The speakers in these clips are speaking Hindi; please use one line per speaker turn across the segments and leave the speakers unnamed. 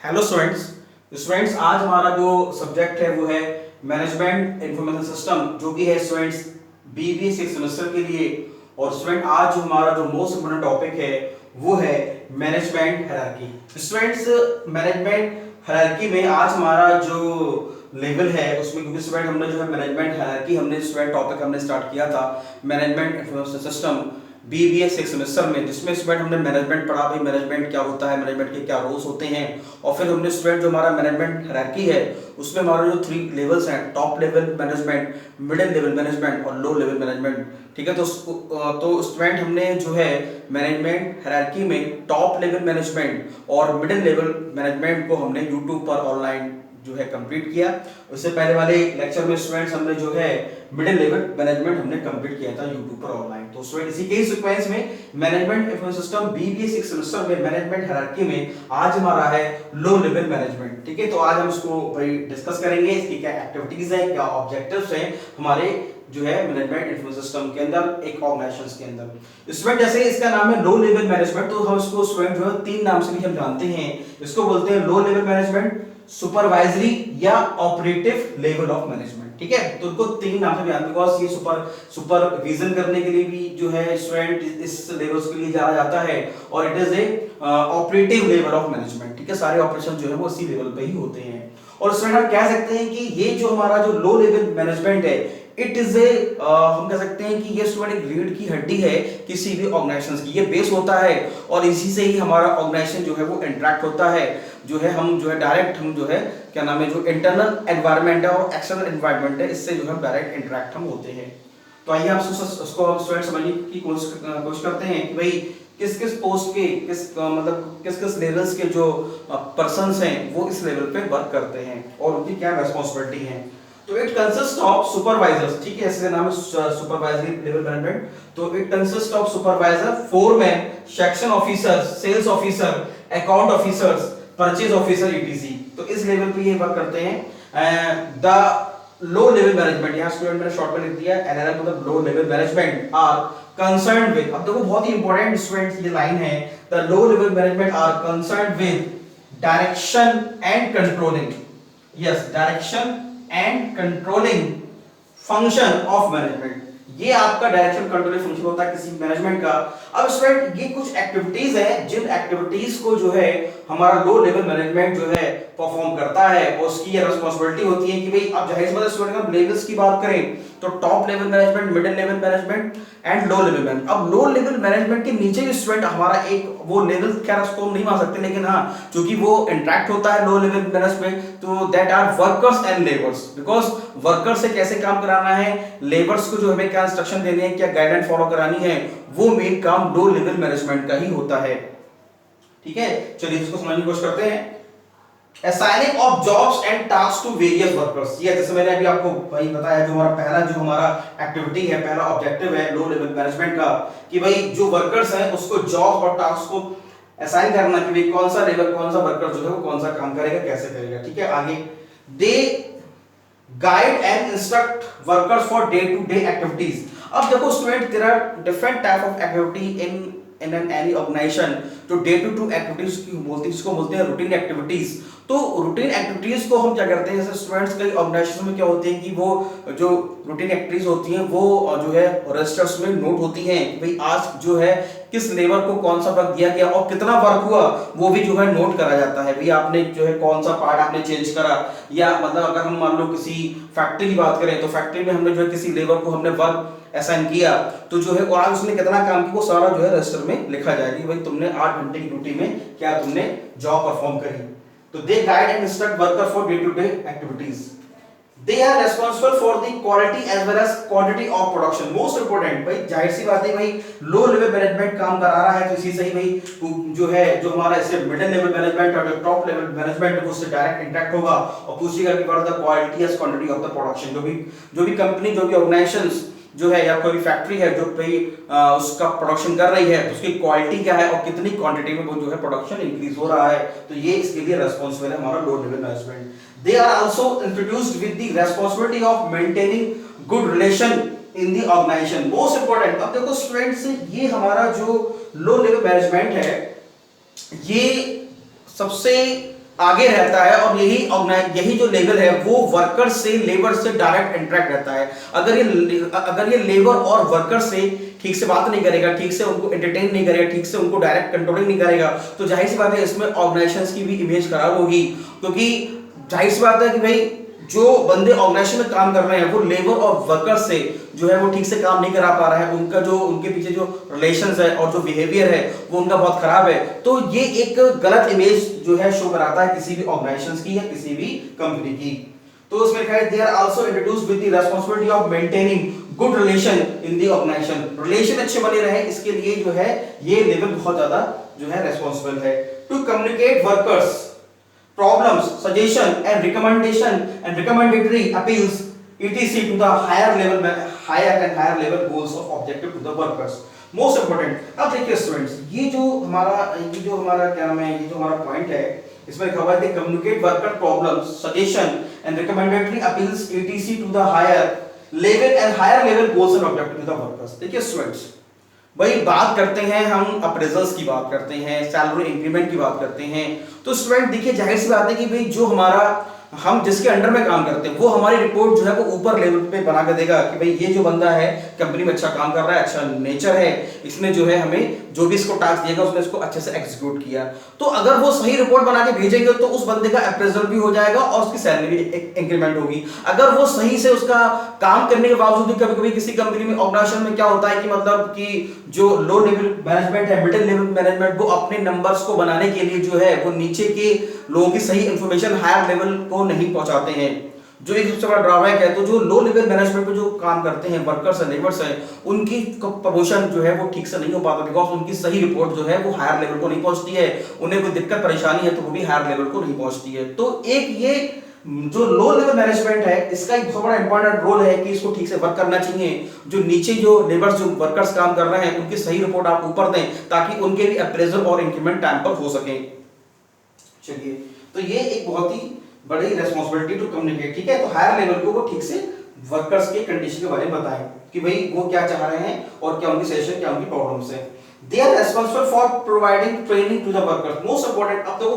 Hello students. स्टूडेंट्स आज हमारा जो सब्जेक्ट है वो है मैनेजमेंट इंफॉर्मेशन सिस्टम, जो कि है स्टूडेंट्स बीबीए 6 सेमेस्टर के लिए। और स्टूडेंट आज जो हमारा जो मोस्ट इंपोर्टेंट टॉपिक है वो है management hierarchy. Students management hierarchy में आज हमारा जो लेवल है उसमें, क्योंकि स्टूडेंट हमने जो है मैनेजमेंट हायरार्की हमने स्टूडेंट टॉपिक हमने स्टार्ट किया था management information system BBA 6 semester में, जिसमें स्टूडेंट हमने मैनेजमेंट पढ़ा, भाई मैनेजमेंट क्या होता है, मैनेजमेंट के क्या रोल्स होते हैं। और फिर हमने स्टूडेंट जो हमारा मैनेजमेंट हायरार्की है उसमें हमारा जो 3 लेवल्स हैं, top level management, middle level management और लो लेवल मैनेजमेंट। ठीक है, तो स्टूडेंट हमने जो है मैनेजमेंट हायरार्की में टॉप लेवल मैनेजमेंट और मिडिल लेवल मैनेजमेंट को हमने यूट्यूब पर ऑनलाइन जो है कंप्लीट किया। उससे पहले वाले लेक्चर में स्टूडेंट्स हमने जो है मिडिल लेवल मैनेजमेंट हमने कंप्लीट किया था यूट्यूब पर ऑनलाइन। तो स्टूडेंट इसी के सीक्वेंस में management information system BBA 6 semester में मैनेजमेंट हायरार्की में आज हमारा है लो लेवल मैनेजमेंट। ठीक है, तो आज हम इसको भाई डिस्कस करेंगे, इसकी क्या एक्टिविटीज है, क्या ऑब्जेक्टिव्स हैं हमारे जो है मैनेजमेंट इंफॉर्मेशन सिस्टम के अंदर, एक ऑर्गेनाइजेशंस के अंदर। स्टूडेंट जैसे इसका नाम है लो लेवल मैनेजमेंट, तो हम इसको स्टूडेंट जो है 3 नाम से भी हम जानते हैं। इसको बोलते हैं लो लेवल मैनेजमेंट, सुपरवाइजरी या ऑपरेटिव लेवल ऑफ मैनेजमेंट। ठीक है, तो इनको 3 नाम से भी जानते हैं, बिकॉज़ ये सुपरविजन करने के लिए भी जो है स्टूडेंट इस लेवल्स के लिए जाना जाता है, और it is a operative level of management. ठीक है, सारे ऑपरेशन जो है वो इसी लेवल पे ही होते हैं। और स्टूडेंट हम कह सकते हैं कि ये जो हमारा जो लो लेवल मैनेजमेंट है, इट इज ए हम कह सकते हैं कि ये स्टूडेंट एक रीढ़ की हड्डी है किसी भी ऑर्गेनाइजेशन की, ये बेस होता है और इसी से ही हमारा ऑर्गेनाइजेशन जो है वो इंटरेक्ट होता है। जो है हम जो है डायरेक्ट हम जो है क्या नाम है, जो इंटरनल एनवायरनमेंट है और एक्सटर्नल एनवायरनमेंट है, इससे जो है डायरेक्ट इंटरेक्ट हम होते हैं। तो आइए आप उसको स्टूडेंट समझने की कोशिश करते हैं कि भाई किस किस पोस्ट के मतलब किस किस लेवल्स के जो पर्सन्स हैं वो इस लेवल पे वर्क करते हैं और उनकी क्या रेस्पॉन्सिबिलिटी है। तो इट कंसिस्ट ऑफ सुपरवाइजर्स। ठीक है, इसका नाम है सुपरवाइजरी लेवल मैनेजमेंट। तो it consist of supervisor, foreman, section officers, sales officer, account officers, purchase officer ETC. तो इस लेवल पे ये वर्क करते हैं। द लो लेवल मैनेजमेंट, यहां स्टूडेंट मैंने शॉर्ट में लिख दिया एलएलएम, मतलब low level management are concerned with, अब देखो बहुत ही इंपॉर्टेंट स्टूडेंट्स ये लाइन है, the low level management are concerned with direction and controlling, yes, direction and controlling function of management. ये आपका डायरेक्शन कंट्रोलिंग फंक्शन होता है किसी मैनेजमेंट का। अब स्टूडेंट ये कुछ एक्टिविटीज हैं जिन एक्टिविटीज को जो है हमारा लो लेवल मैनेजमेंट जो है परफॉर्म करता है, और उसकी ये रिस्पांसिबिलिटी होती है कि भाई अब जाहिर सी बात है स्टूडेंट हम लेवल्स की बात करें तो top level management, middle level management and low level management. अब लो लेवल मैनेजमेंट के नीचे भी स्टूडेंट हमारा एक वो लेवल, क्या उसको हम नहीं मान सकते, लेकिन हाँ क्योंकि वो इंटरेक्ट होता है लो लेवल मैनेजमेंट, तो that are workers and labours, because workers से कैसे काम कराना है, लेबर्स को जो हमें क्या इंस्ट्रक्शन देने हैं, क्या गाइडलाइन फॉलो करानी है, वो मेन काम लो लेवल मैनेजमेंट का ही होता है। ठीक है, चलिए इसको समझने की कोशिश करते हैं। Assigning of jobs and tasks to various workers, ये जैसे मैंने अभी आपको भाई बताया, जो हमारा एक्टिविटी है, पहला ऑब्जेक्टिव है लो लेवल मैनेजमेंट का, कि भाई जो वर्कर्स हैं उसको जॉब और टास्क को असाइन करना, कि भाई कौन सा लेवल, कौन सा वर्कर जो है वो कौन सा काम करेगा, कैसे करेगा। ठीक है, आगे they guide and instruct workers for day to day activities. अब देखो student, there are different type of activity in any organization. जो डे टू डे एक्टिविटीज की बोलते हैं, जिसको बोलते हैं रूटीन एक्टिविटीज। तो रूटीन एक्टिविटीज को हम क्या करते हैं, जैसे स्टूडेंट्स कई ऑर्गेनाइजेशन में क्या होते हैं कि वो जो रूटीन एक्टिविटीज होती हैं वो जो है रजिस्टर्स में नोट होती हैं कि भाई आज जो है किस लेबर को कौन सा वर्क दिया गया और कितना वर्क हुआ, वो भी जो है नोट करा जाता है। भाई आपने जो है कौन सा पार्ट आपने चेंज करा, या मतलब अगर हम मान लो किसी फैक्ट्री की बात करें तो फैक्ट्री में हमने जो है किसी लेबर को हमने वर्क असाइन किया, तो जो है आज उसने कितना काम किया वो सारा जो है रजिस्टर में लिखा जाएगा, भाई तुमने 8 घंटे की ड्यूटी में क्या तुमने जॉब परफॉर्म करी। तो they guide and instruct worker for day to day activities. They are responsible for the quality as well as quantity of production. Most important, भाई जाहिर सी बात है, भाई लो लेवल मैनेजमेंट काम करा रहा है तो इसी से ही भाई जो है जो हमारा इससे मिडिल लेवल मैनेजमेंट और टॉप लेवल मैनेजमेंट है उससे डायरेक्ट इंटरेक्ट होगा और पूछेगा कि what is the quality and quantity of the production. जो भी कंपनी, जो भी ऑर्गेनाइजेशंस जो है या कोई फैक्ट्री है जो भाई उसका प्रोडक्शन कर रही है, उसकी क्वालिटी क्या है और कितनी क्वांटिटी में वो जो है प्रोडक्शन इंक्रीज हो रहा है, तो ये इसके लिए रिस्पांसिबल है हमारा low level management. They are also introduced with the responsibility of maintaining good relation in the organisation. Most important, अब देखो स्टूडेंट्स, ये हमारा जो लो लेवल मैनेजमेंट है ये सबसे आगे रहता है और यही जो लेवल है वो वर्कर से लेबर से डायरेक्ट इंटरेक्ट रहता है। अगर ये लेबर और वर्कर से ठीक से बात नहीं करेगा, ठीक से उनको एंटरटेन नहीं करेगा, ठीक से उनको डायरेक्ट कंट्रोलिंग नहीं करेगा, तो जाहिर सी बात है इसमें ऑर्गेनाइजेशंस की भी इमेज खराब होगी। क्योंकि जाहिर सी बात है कि भाई जो बंदे ऑर्गेनाइजेशन में काम कर रहे हैं वो लेबर और वर्कर से जो है वो ठीक से काम नहीं करा पा रहा है, उनका जो उनके पीछे जो रिलेशंस है और जो बिहेवियर है वो उनका बहुत खराब है। तो ये एक गलत इमेज जो है शो कराता है किसी भी ऑर्गेनाइजेशन की या किसी भी कंपनी की। तो उसमें लिखा है they are also introduced with the responsibility of maintaining good relation in the organisation. Relation अच्छे बने रहे इसके लिए जो है ये लेवल बहुत ज्यादा जो है रिस्पांसिबल है। To communicate workers problems, suggestion and recommendatory appeals etc to the higher and higher level goals of objective to the workers. Most important. अब देखिए स्टूडेंट्स, ये जो हमारा क्या नाम है, ये जो हमारा पॉइंट है इसमें लिखा हुआ है communicate worker problems, suggestion and recommendatory appeals etc to the higher level goals and objective to the workers. देखिए स्टूडेंट्स, भाई बात करते हैं हम अप्रेजल्स की बात करते हैं, सैलरी इंक्रीमेंट की बात करते हैं। तो स्टूडेंट देखिए जाहिर सी बात है कि भाई जो हम जिसके अंडर में काम करते हैं वो हमारी रिपोर्ट जो है वो ऊपर लेवल पे बना के देगा कि भाई ये जो बंदा है कंपनी में अच्छा काम कर रहा है, अच्छा नेचर है, इसने जो है हमें जो भी इसको टास्क दिएगा उसने इसको अच्छे से एग्जीक्यूट किया। तो अगर वो सही रिपोर्ट बना के भेजेंगे तो उस बंदे का अप्रेजल भी हो जाएगा और उसकी सैलरी भी इंक्रीमेंट होगी। अगर वो सही से उसका काम करने के बावजूद भी कभी-कभी किसी कंपनी में ऑर्गेनाइजेशन में क्या होता है कि मतलब कि जो लो लेवल मैनेजमेंट है, मिडिल लेवल मैनेजमेंट, वो अपने नंबर्स को बनाने के लिए जो है वो नीचे के लोगों की सही इंफॉर्मेशन हायर लेवल को नहीं पहुंचाते हैं, जो एक सबसे बड़ा ड्रॉबैक है। तो जो लो लेवल मैनेजमेंट पे जो काम करते हैं वर्कर्स एंड लेबर्स हैं, उनकी प्रमोशन जो है वो ठीक से नहीं हो पाता बिकॉज उनकी सही रिपोर्ट जो है वो हायर लेवल को नहीं पहुंचती है। उन्हें कोई दिक्कत परेशानी है तो वो भी हायर लेवल को नहीं पहुंचती है। तो एक ये जो लो लेवल मैनेजमेंट है इसका एक बहुत बड़ा इंपॉर्टेंट रोल है कि इसको ठीक से वर्क करना चाहिए। जो नीचे जो लेबर्स जो वर्कर्स काम कर रहे हैं उनकी सही रिपोर्ट आप ऊपर दें ताकि उनके भी अप्रेजल और इंक्रीमेंट टाइम पर हो सके। चलिए, तो ये एक बहुत ही बड़ी रेस्पॉन्सिबिलिटी टू कम्युनिकेट, ठीक है। तो हायर लेवल को वो ठीक से वर्कर्स के कंडीशन के बारे में बताएं कि भाई वो क्या चाह रहे हैं और क्या उनकी सजेशन, क्या उनकी प्रॉब्लम्स है। They are responsible for providing training to the workers. Most important, अब तो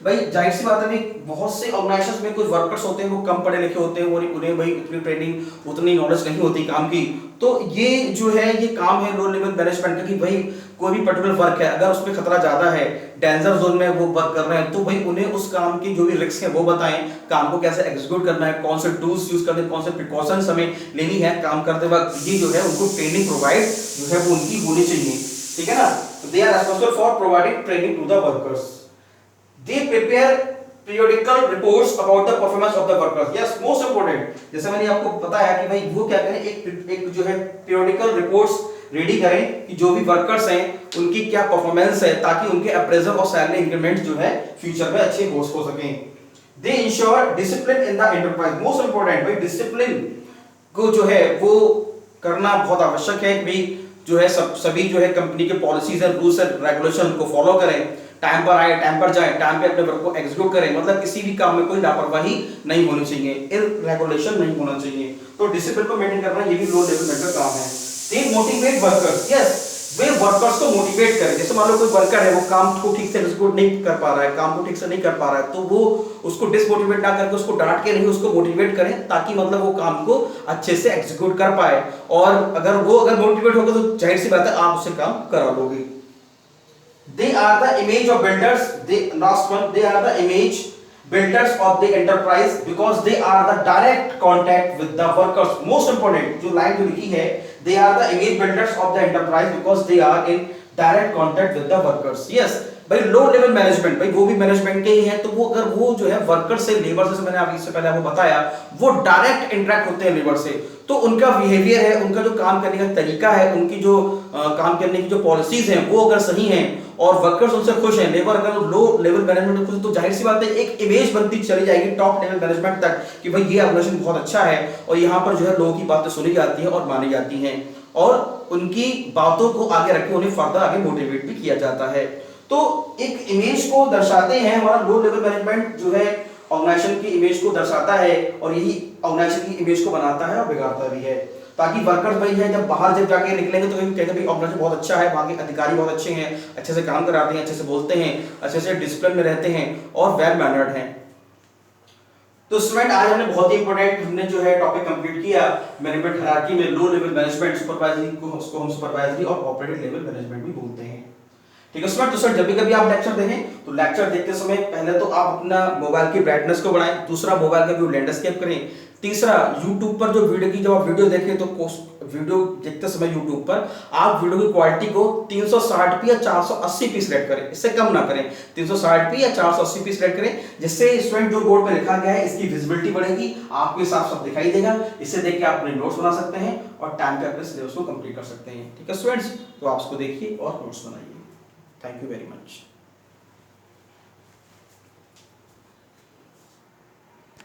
भाई जाहिर सी बात है भाई बहुत से ऑर्गेनाइजेशंस में कुछ वर्कर्स होते हैं वो कम पढ़े लिखे होते हैं और उन्हें भाई उतनी ट्रेनिंग उतनी नॉलेज नहीं होती काम की। तो ये जो है ये काम है लो लेवल मैनेजमेंट का कि भाई कोई भी पर्टिकुलर वर्क है अगर उसमें खतरा ज्यादा है, डेंजर जोन में वो वर्क कर रहे हैं, तो भाई उन्हें उस काम की जो भी रिस्क है वो बताएं, काम को कैसे एग्जीक्यूट करना है, कौन से टूल्स यूज करने, कौन से प्रिकॉशंस हमें लेनी है काम करते वक्त। ये जो है उनको ट्रेनिंग प्रोवाइड जो है वो उनकी होनी चाहिए, ठीक है ना। They are responsible for providing training to the workers. They prepare periodical reports about the performance of the workers. Yes, most important. जैसे मैंने आपको बताया कि भाई वो क्या करें, एक जो है periodical reports रेडी करें कि जो भी वर्कर्स हैं उनकी क्या परफॉर्मेंस है ताकि उनके अप्रेजल और सैलरी इंक्रीमेंट जो है फ्यूचर में अच्छे हो सकें। They ensure discipline in the enterprise. Most important, भाई डिसिप्लिन को जो है वो करना बहुत आवश्यक है कि भाई जो है सभी जो है कंपनी के policies and rules and regulation को फॉलो करें, टाइम पर आए, टाइम पर जाए, टाइम पे अपने वर्क को एग्जीक्यूट करें। मतलब किसी भी काम में कोई लापरवाही नहीं होनी चाहिए, इररेगुलेशन नहीं होना चाहिए। तो डिसिप्लिन को मेंटेन करना ये भी लो लेवल का काम है। दे मोटिवेट वर्कर्स, यस, वे वर्कर्स को मोटिवेट करें। जैसे मान लो कोई वर्कर है वो काम को ठीक से एग्जीक्यूट नहीं कर पा रहा है, काम को ठीक से नहीं कर पा रहा है, तो वो उसको डिसमोटिवेट ना करके उसको डांट के नहीं, उसको मोटिवेट करें ताकि मतलब वो काम को अच्छे से एग्जीक्यूट कर पाए। और अगर मोटिवेट होगा तो जाहिर सी बात है आप उससे काम करा लोगे। They are the image of builders. They are the image builders of the enterprise because they are the direct contact with the workers. Most important, जो लाइन जो लिखी है, they are the image builders of the enterprise because they are in direct contact with the workers. Yes, भाई लो लेवल मैनेजमेंट, भाई वो भी मैनेजमेंट के ही है, तो वो अगर वो जो है वर्कर से, लेबर से, मैंने अभी इससे पहले आपको बताया, वो डायरेक्ट इंटरेक्ट होते हैं लेबर से, तो उनका बिहेवियर है, उनका जो काम करने का तरीका है, उनकी जो काम करने की जो पॉलिसीज हैं वो अगर सही हैं और वर्कर्स उनसे खुश हैं, लेबर अगर लो लेवल मैनेजमेंट में खुश, तो जाहिर सी बात है एक इमेज बनती चली जाएगी टॉप लेवल मैनेजमेंट तक कि भाई ये ऑर्गेनाइजेशन बहुत अच्छा है और यहाँ पर जो है लोगों की बातें सुनी जाती हैं और मानी जाती हैं और उनकी बातों को आगे रख के उन्हें फर्दर आगे मोटिवेट भी किया जाता है। तो एक इमेज को दर्शाते हैं, हमारा लो लेवल मैनेजमेंट जो है ऑर्गेनाइजेशन की इमेज को दर्शाता है और यही ऑर्गेनाइजेशन की इमेज को बनाता है और बिगाड़ता भी है। ताकि वर्कर्स वही है, जब बाहर जब जाके निकलेंगे तो कहते हैं भाई ऑर्गेनाइजेशन बहुत अच्छा है, वहाँ के अधिकारी बहुत अच्छे हैं, अच्छे से काम कराते हैं, अच्छे से बोलते हैं, अच्छे से डिसिप्लिन में रहते हैं और वेल मैनर्ड हैं। तो स्टूडेंट आज हमने बहुत ही इंपॉर्टेंट हमने जो है टॉपिक कंप्लीट किया मैनेजमेंट हायरार्की में लो लेवल मैनेजमेंट, सुपरवाइजरी को उसको हम सुपरवाइजरी और ऑपरेटिव लेवल मैनेजमेंट भी बोलते हैं। ठीक है स्टूडेंट, तो सर जब भी कभी आप लेक्चर देखें तो लेक्चर देखते समय पहले तो आप अपना मोबाइल की ब्राइटनेस को बढ़ाएं, दूसरा मोबाइल का व्यू लैंडस्केप करें, तीसरा YouTube पर जो वीडियो की जब आप वीडियो देखें तो वीडियो देखते समय YouTube पर आप वीडियो की क्वालिटी को 360p या 480p सिलेक्ट करें, इससे कम ना करें, 360p या 480p सिलेक्ट करें, जिससे स्टूडेंट जो बोर्ड पे लिखा गया है इसकी विजिबिलिटी बढ़ेगी, आपके साफ साफ दिखाई देगा, इससे देख के आप अपने नोट्स बना सकते हैं और टाइम पे अपने सिलेबस को कंप्लीट कर सकते हैं। ठीक है स्टूडेंट्स, तो आप इसको देखिए और नोट्स बनाइए। Thank you very much.